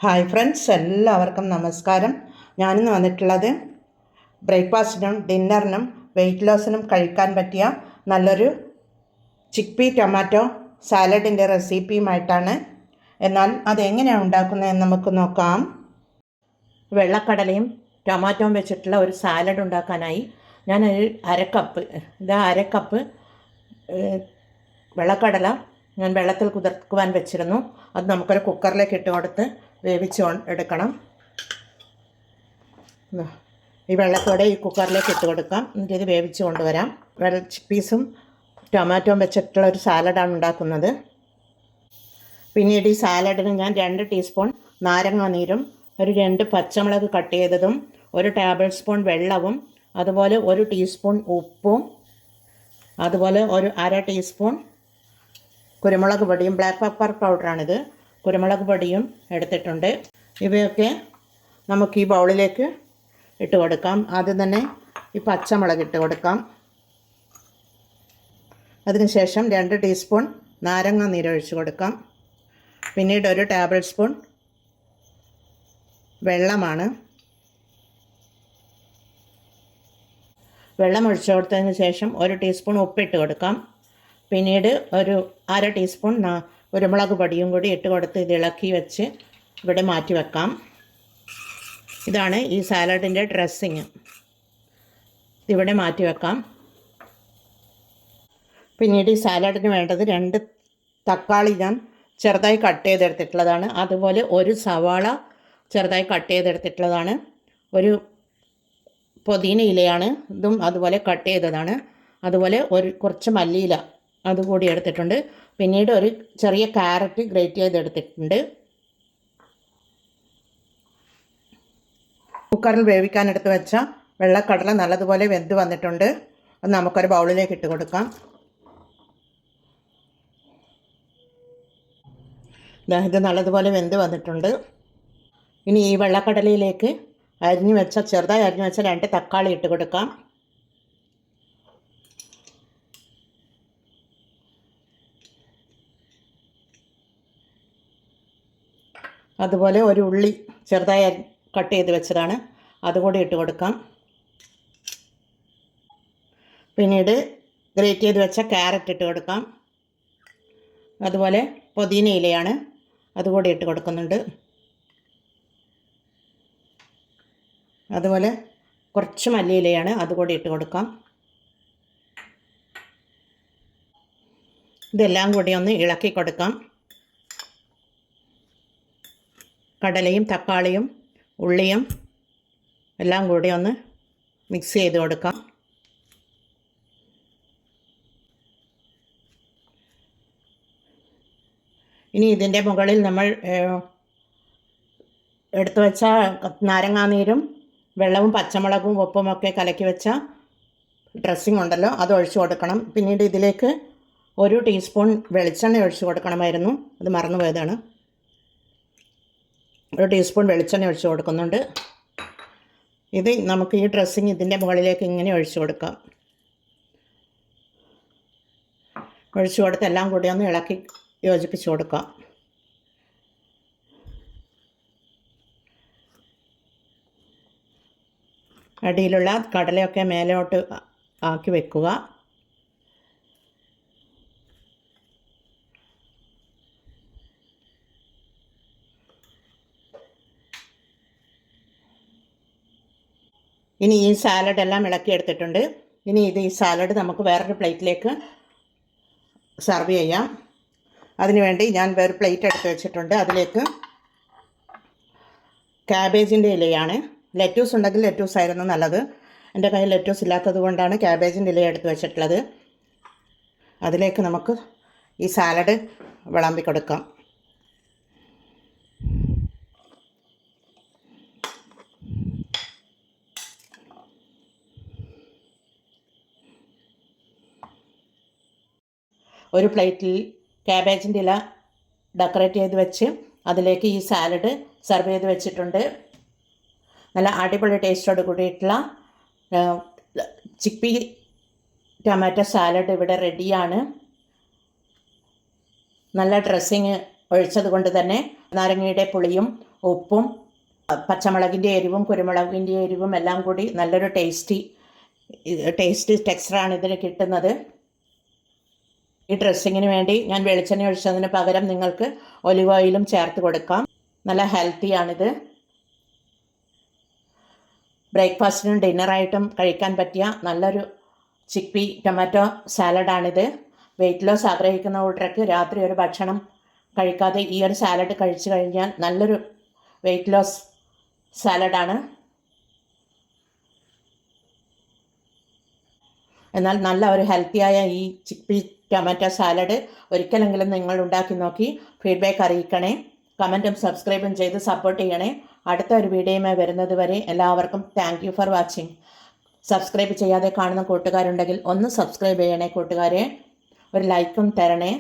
Hi friends, എല്ലാവർക്കും നമസ്കാരം. ഞാനിന്ന് വന്നിട്ടുള്ളത് ബ്രേക്ക്ഫാസ്റ്റിനും ഡിന്നറിനും വെയിറ്റ് ലോസിനും കഴിക്കാൻ പറ്റിയ നല്ലൊരു ചിക്പി ടൊമാറ്റോ സാലഡിൻ്റെ റെസിപ്പിയുമായിട്ടാണ്. എന്നാൽ അതെങ്ങനെയാണ് ഉണ്ടാക്കുന്നതെന്ന് നമുക്ക് നോക്കാം. വെള്ളക്കടലയും ടൊമാറ്റോയും വെച്ചിട്ടുള്ള ഒരു സാലഡ് ഉണ്ടാക്കാനായി ഞാൻ അരക്കപ്പ് വെള്ളക്കടല ഞാൻ വെള്ളത്തിൽ കുതിർക്കുവാൻ വെച്ചിരുന്നു. അത് നമുക്കൊരു കുക്കറിലേക്ക് ഇട്ട് കൊടുത്ത് വേവിച്ച് എടുക്കണം. ഈ വെള്ളത്തോടെ ഈ കുക്കറിലേക്ക് ഇട്ട് കൊടുക്കാം. എന്നിട്ട് ഇത് വേവിച്ച് കൊണ്ടുവരാം. ചിക്പീസും ടൊമാറ്റോയും വെച്ചിട്ടുള്ള ഒരു സാലഡാണ് ഉണ്ടാക്കുന്നത്. പിന്നീട് ഈ സാലഡിന് ഞാൻ 2 ടീസ്പൂൺ നാരങ്ങാ നീരും 2 പച്ചമുളക് കട്ട് ചെയ്തതും 1 ടേബിൾ സ്പൂൺ വെള്ളവും അതുപോലെ 1 ടീസ്പൂൺ ഉപ്പും അതുപോലെ 1/2 ടീസ്പൂൺ കുരുമുളക് പൊടിയും, ബ്ലാക്ക് പെപ്പർ പൗഡറാണിത്, കുരുമുളക് പൊടിയും എടുത്തിട്ടുണ്ട്. ഇവയൊക്കെ നമുക്ക് ഈ ബൗളിലേക്ക് ഇട്ട് കൊടുക്കാം. ആദ്യം തന്നെ ഈ പച്ചമുളക് ഇട്ട് കൊടുക്കാം. അതിനുശേഷം 2 ടീസ്പൂൺ നാരങ്ങ നീരൊഴിച്ച് കൊടുക്കാം. പിന്നീട് 1 ടേബിൾ സ്പൂൺ വെള്ളമാണ്. വെള്ളം ഒഴിച്ചു കൊടുത്തതിന് ശേഷം 1 ടീസ്പൂൺ ഉപ്പിട്ട് കൊടുക്കാം. പിന്നീട് 1/2 ടീസ്പൂൺ കുരുമുളക് പൊടിയും കൂടി ഇട്ട് കൊടുത്ത് ഇത് ഇളക്കി വെച്ച് ഇവിടെ മാറ്റി വെക്കാം. ഇതാണ് ഈ സാലഡിൻ്റെ ഡ്രസ്സിങ്. ഇവിടെ മാറ്റി വെക്കാം. പിന്നീട് ഈ സാലഡിന് വേണ്ടത് 2 തക്കാളി ഞാൻ ചെറുതായി കട്ട് ചെയ്തെടുത്തിട്ടുള്ളതാണ്. അതുപോലെ 1 സവാള ചെറുതായി കട്ട് ചെയ്തെടുത്തിട്ടുള്ളതാണ്. 1 പുതിന ഇലയാണ്, ഇതും അതുപോലെ കട്ട് ചെയ്തതാണ്. അതുപോലെ കുറച്ച് മല്ലിയില അതുകൂടി എടുത്തിട്ടുണ്ട്. പിന്നീട് 1 ചെറിയ ക്യാരറ്റ് ഗ്രേറ്റ് ചെയ്തെടുത്തിട്ടുണ്ട്. കുക്കറിൽ വേവിക്കാൻ എടുത്ത് വെച്ച വെള്ളക്കടല നല്ലതുപോലെ വെന്ത് വന്നിട്ടുണ്ട്. അത് നമുക്കൊരു ബൗളിലേക്ക് ഇട്ട് കൊടുക്കാം. ഇത് നല്ലതുപോലെ വെന്ത് വന്നിട്ടുണ്ട്. ഇനി ഈ വെള്ളക്കടലയിലേക്ക് ചെറുതായി അരിഞ്ഞു വെച്ച 2 തക്കാളി ഇട്ട് കൊടുക്കാം. അതുപോലെ 1 ഉള്ളി ചെറുതായി കട്ട് ചെയ്ത് വെച്ചതാണ്, അതുകൂടി ഇട്ട് കൊടുക്കാം. പിന്നീട് ഗ്രേറ്റ് ചെയ്ത് വെച്ച ക്യാരറ്റ് ഇട്ട് കൊടുക്കാം. അതുപോലെ പുതിന ഇലയാണ്, അതുകൂടി ഇട്ട് കൊടുക്കുന്നുണ്ട്. അതുപോലെ കുറച്ച് മല്ലിയിലയാണ്, അതുകൂടി ഇട്ട് കൊടുക്കാം. ഇതെല്ലാം കൂടി ഒന്ന് ഇളക്കി കൊടുക്കാം. കടലയും തക്കാളിയും ഉള്ളിയും എല്ലാം കൂടി ഒന്ന് മിക്സ് ചെയ്ത് കൊടുക്കാം. ഇനി ഇതിൻ്റെ മുകളിൽ നമ്മൾ എടുത്തു വെച്ച നാരങ്ങാനീരും വെള്ളവും പച്ചമുളകും ഉപ്പുമൊക്കെ കലക്കി വെച്ച ഡ്രസ്സിങ് ഉണ്ടല്ലോ, അത് ഒഴിച്ചു കൊടുക്കണം. പിന്നീട് ഇതിലേക്ക് 1 ടീസ്പൂൺ വെളിച്ചെണ്ണ ഒഴിച്ചു കൊടുക്കണമായിരുന്നു, അത് മറന്നുപോയതാണ്. 1 ടീസ്പൂൺ വെളിച്ചെണ്ണ ഒഴിച്ച് കൊടുക്കുന്നുണ്ട്. ഇത് നമുക്ക് ഈ ഡ്രസ്സിങ് ഇതിൻ്റെ മുകളിലേക്ക് ഇങ്ങനെ ഒഴിച്ചു കൊടുക്കാം. ഒഴിച്ചു കൊടുത്ത് എല്ലാം കൂടി ഒന്ന് ഇളക്കി യോജിപ്പിച്ച് കൊടുക്കാം. അടിയിലുള്ള കടലയൊക്കെ മേലോട്ട് ആക്കി വെക്കുക. ഇനി ഈ സാലഡ് എല്ലാം ഇളക്കിയെടുത്തിട്ടുണ്ട്. ഇനി ഈ സാലഡ് നമുക്ക് വേറൊരു പ്ലേറ്റിലേക്ക് സെർവ് ചെയ്യാം. അതിനുവേണ്ടി ഞാൻ വേറെ പ്ലേറ്റ് എടുത്ത് വെച്ചിട്ടുണ്ട്. അതിലേക്ക് ക്യാബേജിൻ്റെ ഇലയാണ്. ലെറ്റ്യൂസ് ഉണ്ടെങ്കിൽ ലെറ്റ്യൂസ് ആയിരുന്നു നല്ലത്. എൻ്റെ കയ്യിൽ ലെറ്റ്യൂസ് ഇല്ലാത്തത് കൊണ്ടാണ് ക്യാബേജിൻ്റെ ഇല എടുത്ത് വെച്ചിട്ടുള്ളത്. അതിലേക്ക് നമുക്ക് ഈ സാലഡ് വിളമ്പി കൊടുക്കാം. ഒരു പ്ലേറ്റിൽ ക്യാബേജിൻ്റെ ഇല ഡെക്കറേറ്റ് ചെയ്ത് വെച്ച് അതിലേക്ക് ഈ സാലഡ് സെർവ് ചെയ്ത് വെച്ചിട്ടുണ്ട്. നല്ല അടിപൊളി ടേസ്റ്റോട് കൂടിയിട്ടുള്ള ചിക്പി ടൊമാറ്റോ സാലഡ് ഇവിടെ റെഡിയാണ്. നല്ല ഡ്രസ്സിങ് ഒഴിച്ചത് കൊണ്ട് തന്നെ നാരങ്ങയുടെ പുളിയും ഉപ്പും പച്ചമുളകിൻ്റെ എരിവും കുരുമുളകിൻ്റെ എരിവും എല്ലാം കൂടി നല്ലൊരു ടേസ്റ്റ് ടെക്സ്ചറാണ് ഇതിന് കിട്ടുന്നത്. ഈ ഡ്രസ്സിങ്ങിന് വേണ്ടി ഞാൻ വെളിച്ചെണ്ണ ഒഴിച്ചതിന് പകരം നിങ്ങൾക്ക് ഒലിവ് ഓയിലും ചേർത്ത് കൊടുക്കാം. നല്ല ഹെൽത്തിയാണിത്. ബ്രേക്ക്ഫാസ്റ്റിനും ഡിന്നറായിട്ടും കഴിക്കാൻ പറ്റിയ നല്ലൊരു ചിക്പി ടൊമാറ്റോ സാലഡാണിത്. വെയിറ്റ് ലോസ് ആഗ്രഹിക്കുന്ന കൂട്ടർക്ക് രാത്രി ഒരു ഭക്ഷണം കഴിക്കാതെ ഈ ഒരു സാലഡ് കഴിച്ചു കഴിഞ്ഞാൽ നല്ലൊരു വെയിറ്റ് ലോസ് സാലഡാണ്. എന്നാൽ നല്ല ഒരു ഹെൽത്തിയായ ഈ ചിക്പി ടൊമാറ്റോ സാലഡ് ഒരിക്കലെങ്കിലും നിങ്ങൾ ഉണ്ടാക്കി നോക്കി ഫീഡ്ബാക്ക് അറിയിക്കണേ. കമൻറ്റും സബ്സ്ക്രൈബും ചെയ്ത് സപ്പോർട്ട് ചെയ്യണേ. അടുത്ത ഒരു വീഡിയോയുമായി വരുന്നത് വരെ എല്ലാവർക്കും thank you for watching. Subscribe ചെയ്യാതെ കാണുന്ന കൂട്ടുകാരുണ്ടെങ്കിൽ ഒന്ന് സബ്സ്ക്രൈബ് ചെയ്യണേ കൂട്ടുകാരെ. ഒരു ലൈക്കും തരണേ.